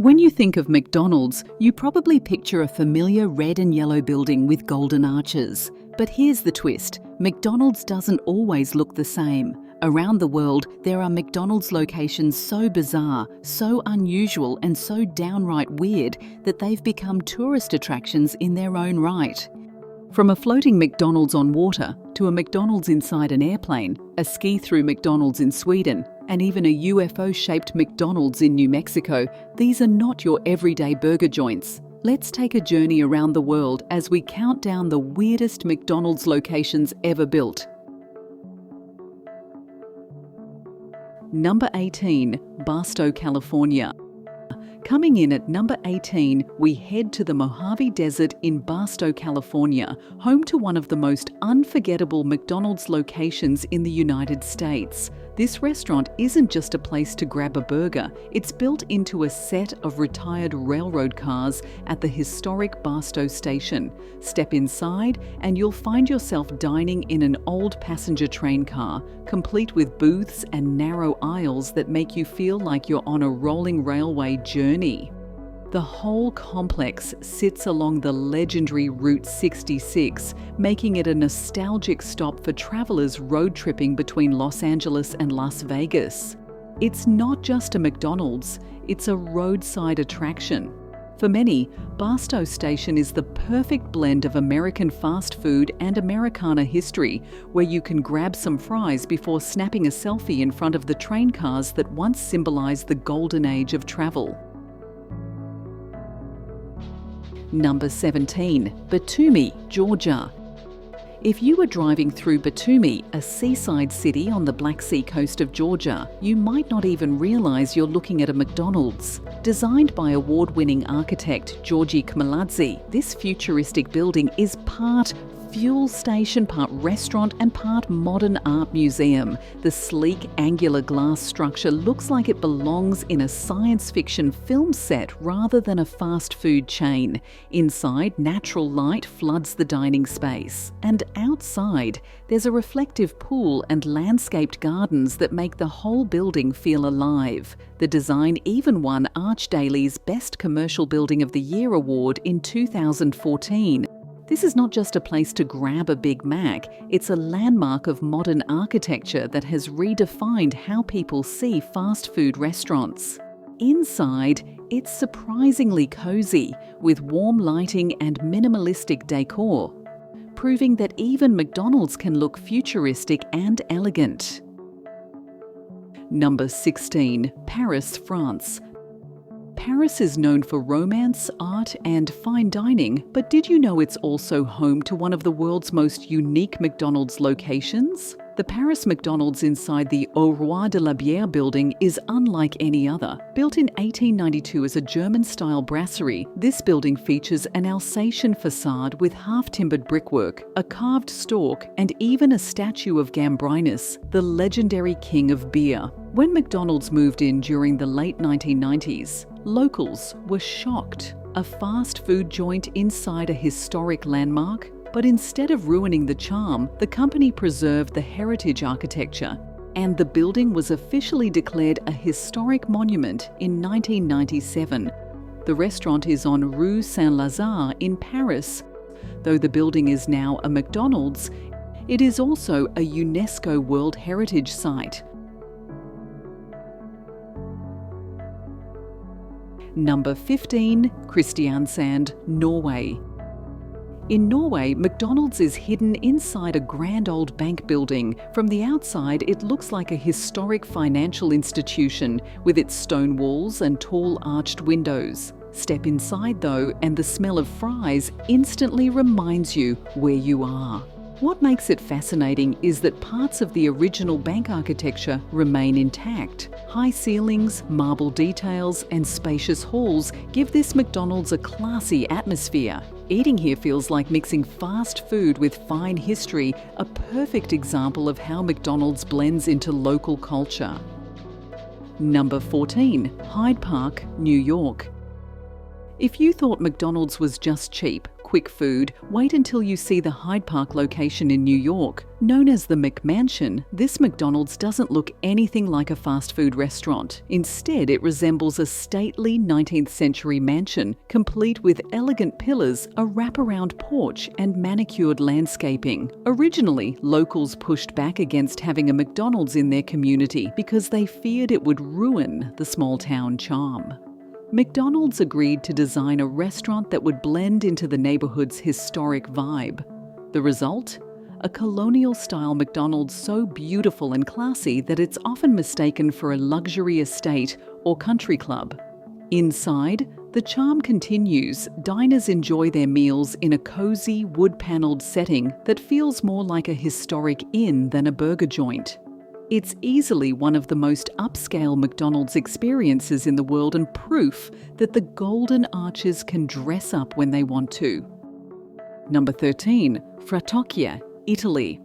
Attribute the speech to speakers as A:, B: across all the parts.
A: When you think of McDonald's, you probably picture a familiar red and yellow building with golden arches. But here's the twist. McDonald's doesn't always look the same. Around the world, there are McDonald's locations so bizarre, so unusual and so downright weird that they've become tourist attractions in their own right. From a floating McDonald's on water to a McDonald's inside an airplane, a ski-through McDonald's in Sweden, and even a UFO-shaped McDonald's in New Mexico, these are not your everyday burger joints. Let's take a journey around the world as we count down the weirdest McDonald's locations ever built. Number 18, Barstow, California. Coming in at number 18, we head to the Mojave Desert in Barstow, California, home to one of the most unforgettable McDonald's locations in the United States. This restaurant isn't just a place to grab a burger, it's built into a set of retired railroad cars at the historic Barstow station. Step inside and you'll find yourself dining in an old passenger train car, complete with booths and narrow aisles that make you feel like you're on a rolling railway journey. The whole complex sits along the legendary Route 66, making it a nostalgic stop for travellers road tripping between Los Angeles and Las Vegas. It's not just a McDonald's, it's a roadside attraction. For many, Barstow Station is the perfect blend of American fast food and Americana history, where you can grab some fries before snapping a selfie in front of the train cars that once symbolised the golden age of travel. Number 17, Batumi, Georgia. If you were driving through Batumi, a seaside city on the Black Sea coast of Georgia, you might not even realise you're looking at a McDonald's. Designed by award-winning architect Georgi Kmeladze, this futuristic building is part fuel station, part restaurant and part modern art museum. The sleek, angular glass structure looks like it belongs in a science fiction film set rather than a fast food chain. Inside, natural light floods the dining space. And outside, there's a reflective pool and landscaped gardens that make the whole building feel alive. The design even won ArchDaily's Best Commercial Building of the Year award in 2014. This is not just a place to grab a Big Mac, it's a landmark of modern architecture that has redefined how people see fast food restaurants. Inside, it's surprisingly cozy, with warm lighting and minimalistic decor, proving that even McDonald's can look futuristic and elegant. Number 16, Paris, France. Paris is known for romance, art and fine dining, but did you know it's also home to one of the world's most unique McDonald's locations? The Paris McDonald's inside the Au Roi de la Bière building is unlike any other. Built in 1892 as a German-style brasserie, this building features an Alsatian facade with half-timbered brickwork, a carved stork and even a statue of Gambrinus, the legendary king of beer. When McDonald's moved in during the late 1990s, locals were shocked. A fast food joint inside a historic landmark? But instead of ruining the charm, the company preserved the heritage architecture, and the building was officially declared a historic monument in 1997. The restaurant is on Rue Saint-Lazare in Paris. Though the building is now a McDonald's, it is also a UNESCO World Heritage Site. Number 15, Kristiansand, Norway. In Norway, McDonald's is hidden inside a grand old bank building. From the outside, it looks like a historic financial institution with its stone walls and tall arched windows. Step inside though, and the smell of fries instantly reminds you where you are. What makes it fascinating is that parts of the original bank architecture remain intact. High ceilings, marble details, and spacious halls give this McDonald's a classy atmosphere. Eating here feels like mixing fast food with fine history, a perfect example of how McDonald's blends into local culture. Number 14, Hyde Park, New York. If you thought McDonald's was just cheap, quick food, wait until you see the Hyde Park location in New York. Known as the McMansion, this McDonald's doesn't look anything like a fast food restaurant. Instead, it resembles a stately 19th century mansion, complete with elegant pillars, a wraparound porch, and manicured landscaping. Originally, locals pushed back against having a McDonald's in their community because they feared it would ruin the small town charm. McDonald's agreed to design a restaurant that would blend into the neighbourhood's historic vibe. The result? A colonial-style McDonald's so beautiful and classy that it's often mistaken for a luxury estate or country club. Inside, the charm continues. Diners enjoy their meals in a cosy, wood-panelled setting that feels more like a historic inn than a burger joint. It's easily one of the most upscale McDonald's experiences in the world and proof that the Golden Arches can dress up when they want to. Number 13. Fratocchia, Italy.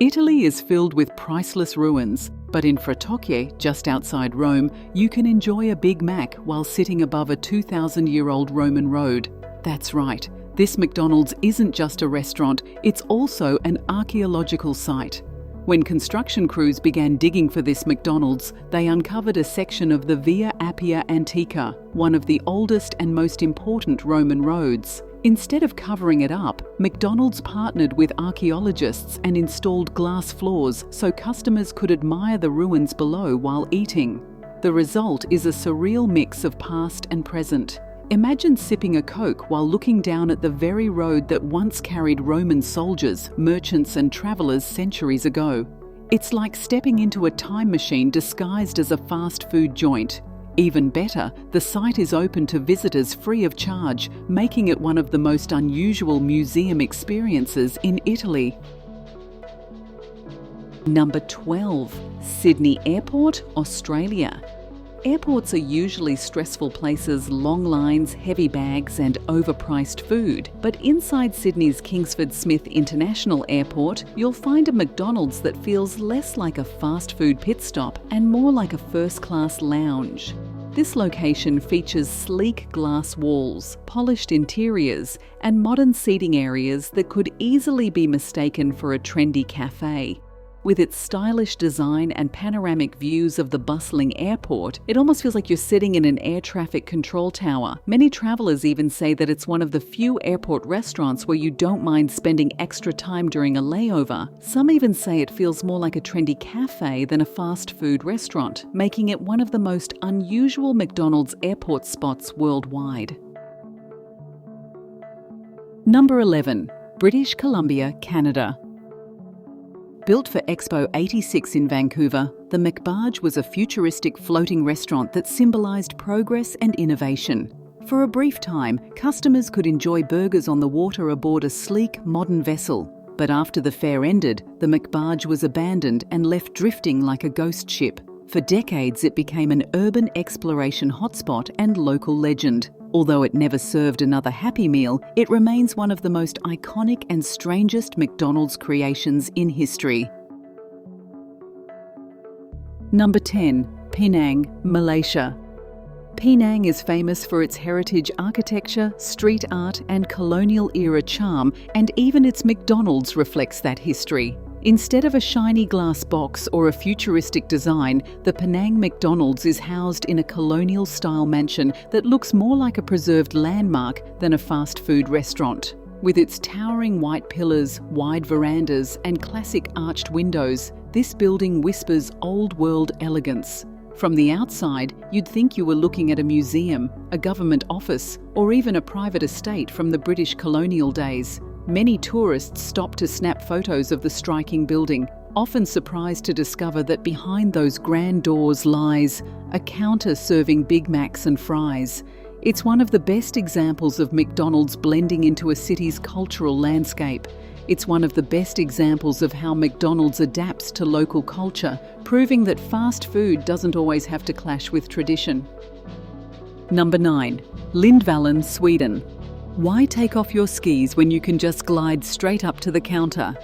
A: Italy is filled with priceless ruins, but in Fratocchia, just outside Rome, you can enjoy a Big Mac while sitting above a 2,000-year-old Roman road. That's right, this McDonald's isn't just a restaurant, it's also an archaeological site. When construction crews began digging for this McDonald's, they uncovered a section of the Via Appia Antica, one of the oldest and most important Roman roads. Instead of covering it up, McDonald's partnered with archaeologists and installed glass floors so customers could admire the ruins below while eating. The result is a surreal mix of past and present. Imagine sipping a Coke while looking down at the very road that once carried Roman soldiers, merchants and travellers centuries ago. It's like stepping into a time machine disguised as a fast food joint. Even better, the site is open to visitors free of charge, making it one of the most unusual museum experiences in Italy. Number 12. Sydney Airport, Australia. Airports are usually stressful places, long lines, heavy bags and overpriced food. But inside Sydney's Kingsford Smith International Airport, you'll find a McDonald's that feels less like a fast food pit stop and more like a first-class lounge. This location features sleek glass walls, polished interiors, and modern seating areas that could easily be mistaken for a trendy cafe. With its stylish design and panoramic views of the bustling airport, it almost feels like you're sitting in an air traffic control tower. Many travellers even say that it's one of the few airport restaurants where you don't mind spending extra time during a layover. Some even say it feels more like a trendy cafe than a fast food restaurant, making it one of the most unusual McDonald's airport spots worldwide. Number 11. British Columbia, Canada. Built for Expo 86 in Vancouver, the McBarge was a futuristic floating restaurant that symbolised progress and innovation. For a brief time, customers could enjoy burgers on the water aboard a sleek, modern vessel. But after the fair ended, the McBarge was abandoned and left drifting like a ghost ship. For decades, it became an urban exploration hotspot and local legend. Although it never served another Happy Meal, it remains one of the most iconic and strangest McDonald's creations in history. Number 10. Penang, Malaysia. Penang is famous for its heritage architecture, street art and colonial-era charm, and even its McDonald's reflects that history. Instead of a shiny glass box or a futuristic design, the Penang McDonald's is housed in a colonial-style mansion that looks more like a preserved landmark than a fast food restaurant. With its towering white pillars, wide verandas and classic arched windows, this building whispers old-world elegance. From the outside, you'd think you were looking at a museum, a government office, or even a private estate from the British colonial days. Many tourists stop to snap photos of the striking building, often surprised to discover that behind those grand doors lies a counter serving Big Macs and fries. It's one of the best examples of McDonald's blending into a city's cultural landscape. It's one of the best examples of how McDonald's adapts to local culture, proving that fast food doesn't always have to clash with tradition. Number 9. Lindvallen, Sweden. Why take off your skis when you can just glide straight up to the counter?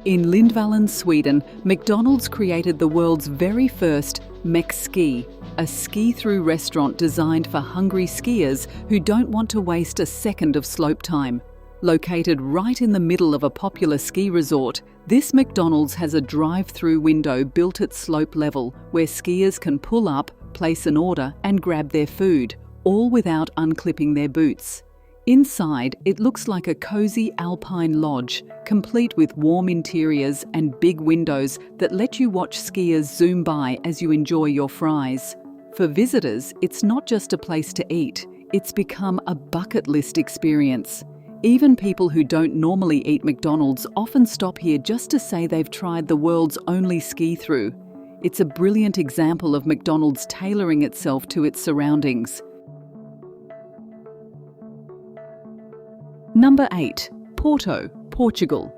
A: In Lindvallen, Sweden, McDonald's created the world's very first McSki, a ski-through restaurant designed for hungry skiers who don't want to waste a second of slope time. Located right in the middle of a popular ski resort, this McDonald's has a drive-through window built at slope level where skiers can pull up, place an order and grab their food, all without unclipping their boots. Inside, it looks like a cozy alpine lodge, complete with warm interiors and big windows that let you watch skiers zoom by as you enjoy your fries. For visitors, it's not just a place to eat, it's become a bucket list experience. Even people who don't normally eat McDonald's often stop here just to say they've tried the world's only ski-through. It's a brilliant example of McDonald's tailoring itself to its surroundings. Number 8. Porto, Portugal.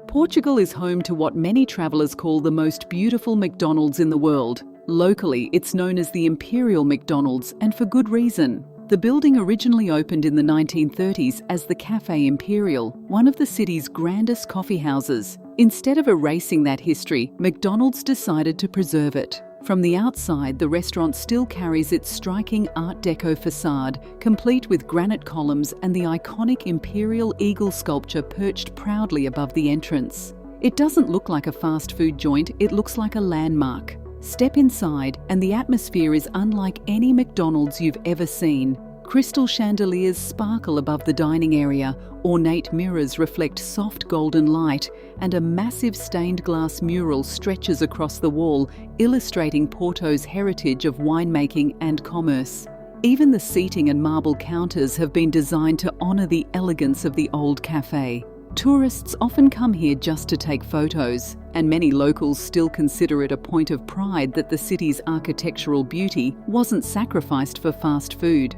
A: Portugal is home to what many travellers call the most beautiful McDonald's in the world. Locally, it's known as the Imperial McDonald's, and for good reason. The building originally opened in the 1930s as the Café Imperial, one of the city's grandest coffee houses. Instead of erasing that history, McDonald's decided to preserve it. From the outside, the restaurant still carries its striking Art Deco facade, complete with granite columns and the iconic imperial eagle sculpture perched proudly above the entrance. It doesn't look like a fast food joint, it looks like a landmark. Step inside and the atmosphere is unlike any McDonald's you've ever seen. Crystal chandeliers sparkle above the dining area, ornate mirrors reflect soft golden light, and a massive stained glass mural stretches across the wall, illustrating Porto's heritage of winemaking and commerce. Even the seating and marble counters have been designed to honour the elegance of the old cafe. Tourists often come here just to take photos, and many locals still consider it a point of pride that the city's architectural beauty wasn't sacrificed for fast food.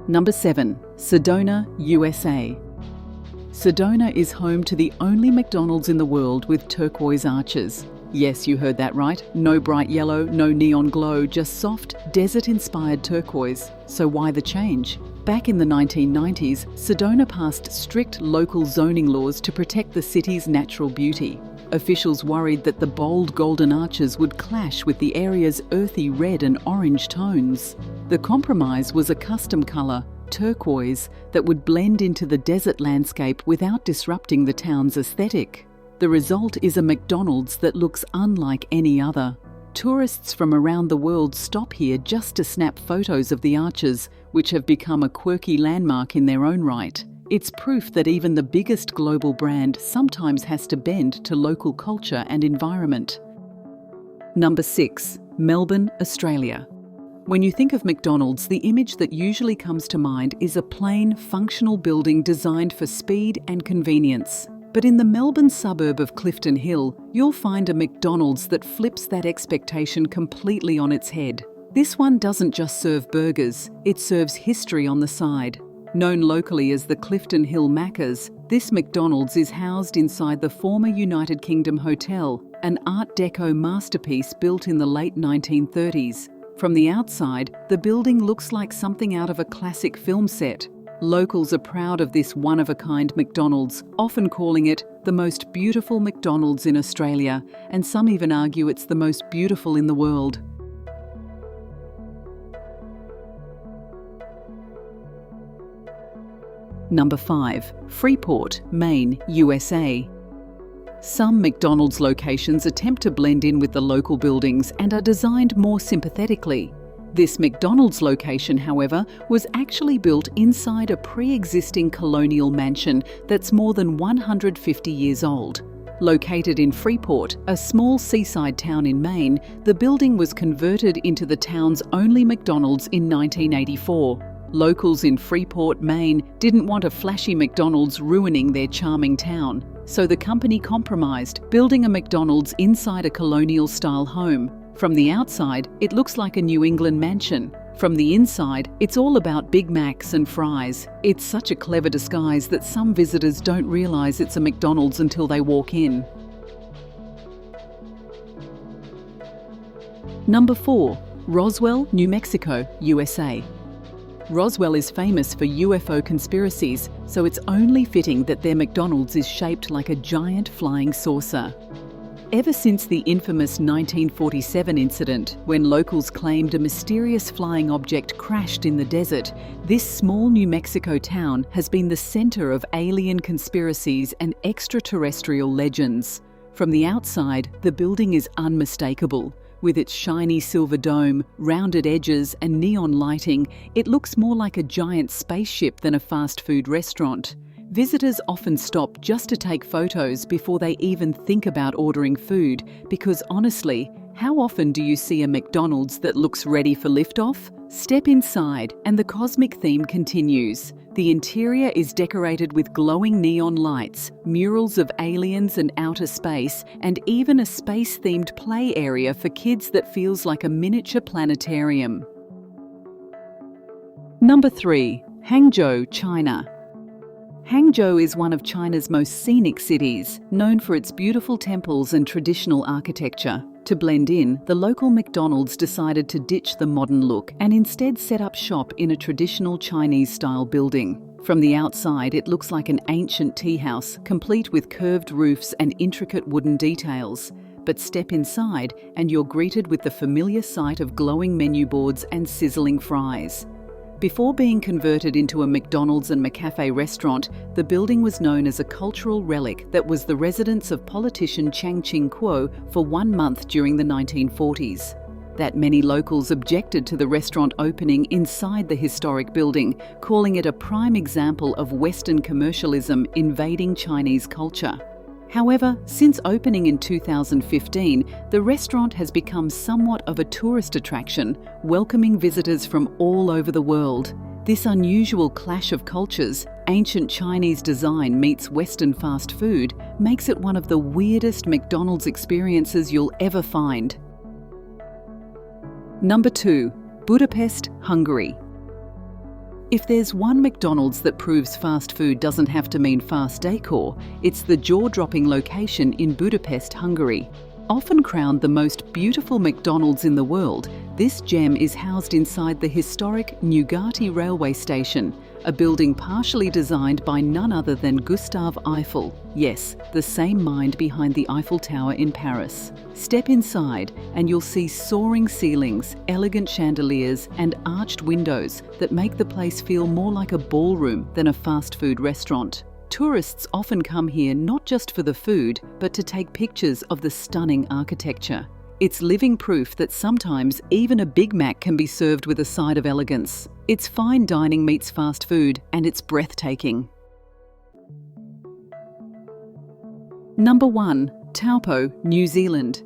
A: Number 7. Sedona, USA. Sedona is home to the only McDonald's in the world with turquoise arches. Yes, you heard that right. No bright yellow, no neon glow, just soft, desert-inspired turquoise. So why the change? Back in the 1990s, Sedona passed strict local zoning laws to protect the city's natural beauty. Officials worried that the bold golden arches would clash with the area's earthy red and orange tones. The compromise was a custom colour, turquoise, that would blend into the desert landscape without disrupting the town's aesthetic. The result is a McDonald's that looks unlike any other. Tourists from around the world stop here just to snap photos of the arches, which have become a quirky landmark in their own right. It's proof that even the biggest global brand sometimes has to bend to local culture and environment. Number 6. Melbourne, Australia. When you think of McDonald's, the image that usually comes to mind is a plain, functional building designed for speed and convenience. But in the Melbourne suburb of Clifton Hill, you'll find a McDonald's that flips that expectation completely on its head. This one doesn't just serve burgers, it serves history on the side. Known locally as the Clifton Hill Macca's, this McDonald's is housed inside the former United Kingdom Hotel, an Art Deco masterpiece built in the late 1930s. From the outside, the building looks like something out of a classic film set. Locals are proud of this one-of-a-kind McDonald's, often calling it the most beautiful McDonald's in Australia, and some even argue it's the most beautiful in the world. Number 5. Freeport, Maine, USA. Some McDonald's locations attempt to blend in with the local buildings and are designed more sympathetically. This McDonald's location, however, was actually built inside a pre-existing colonial mansion that's more than 150 years old. Located in Freeport, a small seaside town in Maine, the building was converted into the town's only McDonald's in 1984. Locals in Freeport, Maine didn't want a flashy McDonald's ruining their charming town, so the company compromised, building a McDonald's inside a colonial-style home. From the outside, it looks like a New England mansion. From the inside, it's all about Big Macs and fries. It's such a clever disguise that some visitors don't realise it's a McDonald's until they walk in. Number 4. Roswell, New Mexico, USA. Roswell is famous for UFO conspiracies, so it's only fitting that their McDonald's is shaped like a giant flying saucer. Ever since the infamous 1947 incident, when locals claimed a mysterious flying object crashed in the desert, this small New Mexico town has been the centre of alien conspiracies and extraterrestrial legends. From the outside, the building is unmistakable. With its shiny silver dome, rounded edges and neon lighting, it looks more like a giant spaceship than a fast food restaurant. Visitors often stop just to take photos before they even think about ordering food, because honestly, how often do you see a McDonald's that looks ready for liftoff? Step inside and the cosmic theme continues. The interior is decorated with glowing neon lights, murals of aliens and outer space, and even a space-themed play area for kids that feels like a miniature planetarium. Number 3. Hangzhou, China. Hangzhou is one of China's most scenic cities, known for its beautiful temples and traditional architecture. To blend in, the local McDonald's decided to ditch the modern look and instead set up shop in a traditional Chinese-style building. From the outside, it looks like an ancient tea house, complete with curved roofs and intricate wooden details. But step inside and you're greeted with the familiar sight of glowing menu boards and sizzling fries. Before being converted into a McDonald's and McCafe restaurant, the building was known as a cultural relic that was the residence of politician Chiang Ching-kuo for 1 month during the 1940s. That many locals objected to the restaurant opening inside the historic building, calling it a prime example of Western commercialism invading Chinese culture. However, since opening in 2015, the restaurant has become somewhat of a tourist attraction, welcoming visitors from all over the world. This unusual clash of cultures, ancient Chinese design meets Western fast food, makes it one of the weirdest McDonald's experiences you'll ever find. Number 2. Budapest, Hungary. If there's one McDonald's that proves fast food doesn't have to mean fast decor, it's the jaw-dropping location in Budapest, Hungary. Often crowned the most beautiful McDonald's in the world, this gem is housed inside the historic Nyugati railway station, a building partially designed by none other than Gustave Eiffel. Yes, the same mind behind the Eiffel Tower in Paris. Step inside and you'll see soaring ceilings, elegant chandeliers and arched windows that make the place feel more like a ballroom than a fast food restaurant. Tourists often come here not just for the food, but to take pictures of the stunning architecture. It's living proof that sometimes even a Big Mac can be served with a side of elegance. It's fine dining meets fast food, and it's breathtaking. Number 1. Taupo, New Zealand.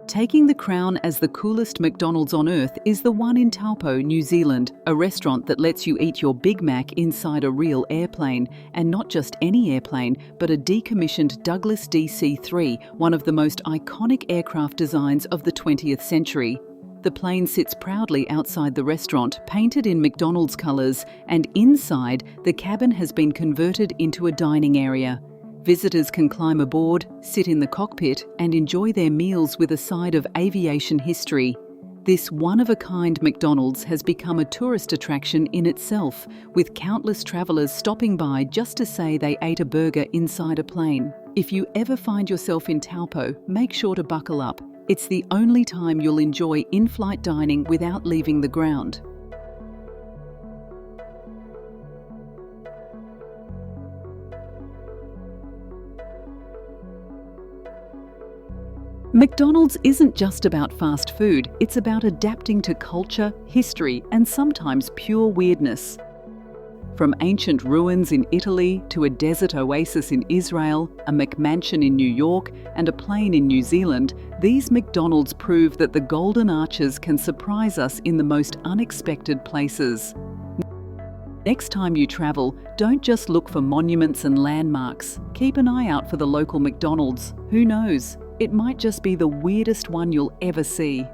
A: Taking the crown as the coolest McDonald's on earth is the one in Taupo, New Zealand, a restaurant that lets you eat your Big Mac inside a real airplane, and not just any airplane, but a decommissioned Douglas DC-3, one of the most iconic aircraft designs of the 20th century. The plane sits proudly outside the restaurant, painted in McDonald's colours, and inside, the cabin has been converted into a dining area. Visitors can climb aboard, sit in the cockpit, and enjoy their meals with a side of aviation history. This one-of-a-kind McDonald's has become a tourist attraction in itself, with countless travellers stopping by just to say they ate a burger inside a plane. If you ever find yourself in Taupo, make sure to buckle up. It's the only time you'll enjoy in-flight dining without leaving the ground. McDonald's isn't just about fast food, it's about adapting to culture, history, and sometimes pure weirdness. From ancient ruins in Italy to a desert oasis in Israel, a McMansion in New York, and a plane in New Zealand, these McDonald's prove that the Golden Arches can surprise us in the most unexpected places. Next time you travel, don't just look for monuments and landmarks. Keep an eye out for the local McDonald's. Who knows? It might just be the weirdest one you'll ever see.